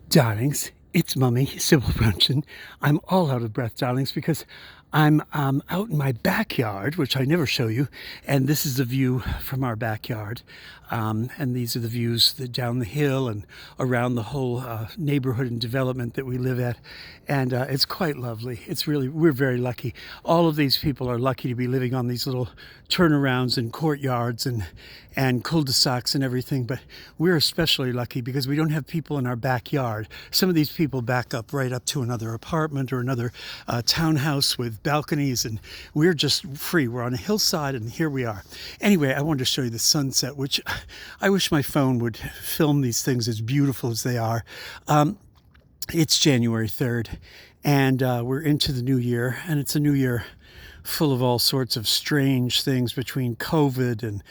Darlings, it's Mummy, Sybil Brunson. I'm all out of breath, darlings, because I'm out in my backyard, which I never show you, and this is the view from our backyard. And these are the views down the hill and around the whole neighborhood and development that we live at. And it's quite lovely. We're very lucky. All of these people are lucky to be living on these little turnarounds and courtyards and cul-de-sacs and everything, but we're especially lucky because we don't have people in our backyard. Some of these people back up right up to another apartment or another townhouse with balconies, and we're just free. We're on a hillside, and here we are. Anyway, I wanted to show you the sunset, which I wish my phone would film these things as beautiful as they are. It's January 3rd, and we're into the new year, and it's a new year full of all sorts of strange things between COVID and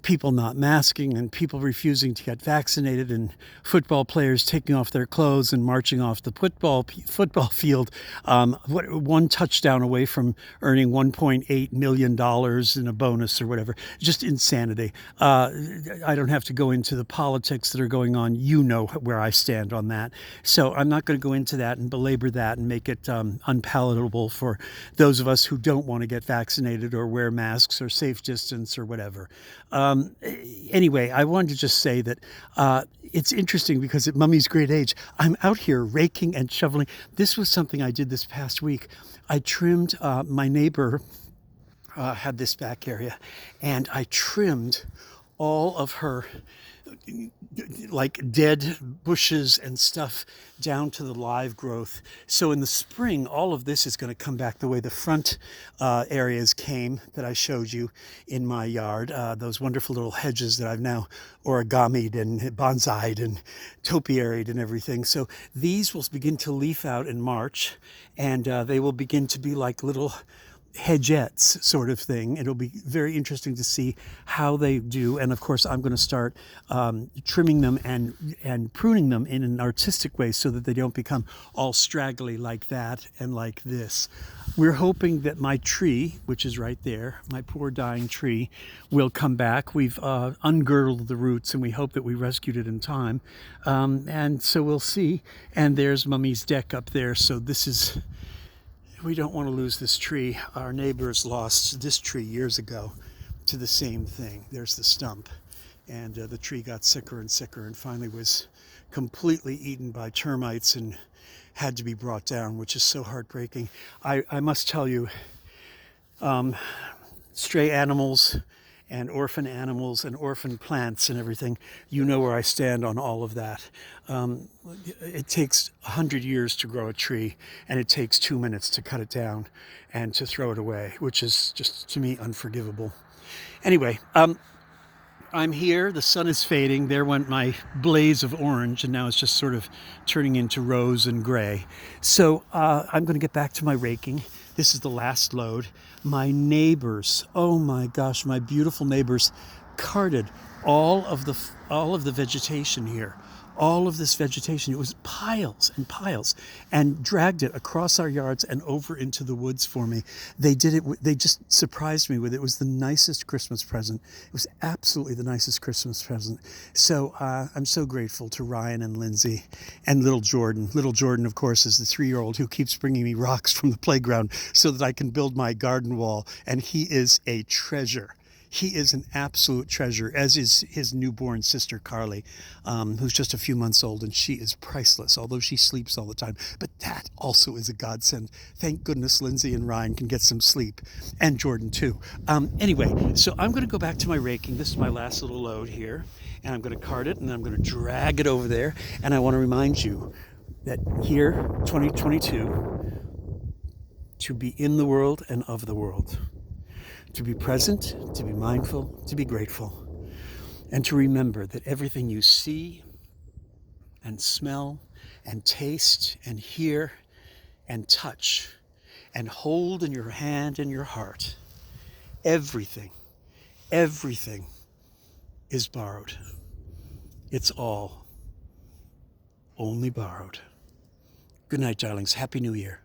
people not masking and people refusing to get vaccinated and football players taking off their clothes and marching off the football field, one touchdown away from earning $1.8 million in a bonus or whatever. Just insanity. I don't have to go into the politics that are going on. You know where I stand on that. So I'm not going to go into that and belabor that and make it unpalatable for those of us who don't want to get vaccinated or wear masks or safe distance or whatever. Anyway, I wanted to just say that it's interesting because at Mummy's great age, I'm out here raking and shoveling. This was something I did this past week. I trimmed, my neighbor had this back area, and I trimmed all of her like dead bushes and stuff down to the live growth. So in the spring, all of this is going to come back the way the front areas came that I showed you in my yard. Those wonderful little hedges that I've now origamied and bonsai'd and topiaried and everything. So these will begin to leaf out in March, and they will begin to be like little hedgettes sort of thing. It'll be very interesting to see how they do, and of course I'm going to start trimming them and pruning them in an artistic way so that they don't become all straggly like that and like this. We're hoping that my tree, which is right there, my poor dying tree, will come back. We've ungirdled the roots, and we hope that we rescued it in time, and so we'll see. And there's Mummy's deck up there, so this is, we don't want to lose this tree. Our neighbors lost this tree years ago to the same thing. There's the stump. And the tree got sicker and sicker and finally was completely eaten by termites and had to be brought down, which is so heartbreaking. I must tell you, stray animals and orphan plants and everything, you know where I stand on all of that. It takes 100 years to grow a tree, and it takes 2 minutes to cut it down and to throw it away, which is just, to me, unforgivable. Anyway, I'm here, the sun is fading, there went my blaze of orange, and now it's just sort of turning into rose and gray. So I'm going to get back to my raking. This is the last load. My neighbors, oh my gosh, my beautiful neighbors carted all of the vegetation here. All of this vegetation, it was piles and piles, and dragged it across our yards and over into the woods for me. They did it, they just surprised me with it. It was the nicest Christmas present. It was absolutely the nicest Christmas present. So I'm so grateful to Ryan and Lindsay and little Jordan. Little Jordan, of course, is the 3-year-old who keeps bringing me rocks from the playground so that I can build my garden wall, and he is a treasure. He is an absolute treasure, as is his newborn sister, Carly, who's just a few months old, and she is priceless, although she sleeps all the time. But that also is a godsend. Thank goodness Lindsay and Ryan can get some sleep, and Jordan too. Anyway, so I'm going to go back to my raking. This is my last little load here, and I'm going to cart it, and then I'm going to drag it over there. And I want to remind you that here, 2022, to be in the world and of the world. To be present, to be mindful, to be grateful, and to remember that everything you see and smell and taste and hear and touch and hold in your hand and your heart, everything is borrowed. It's all only borrowed. Good night, darlings. Happy New Year.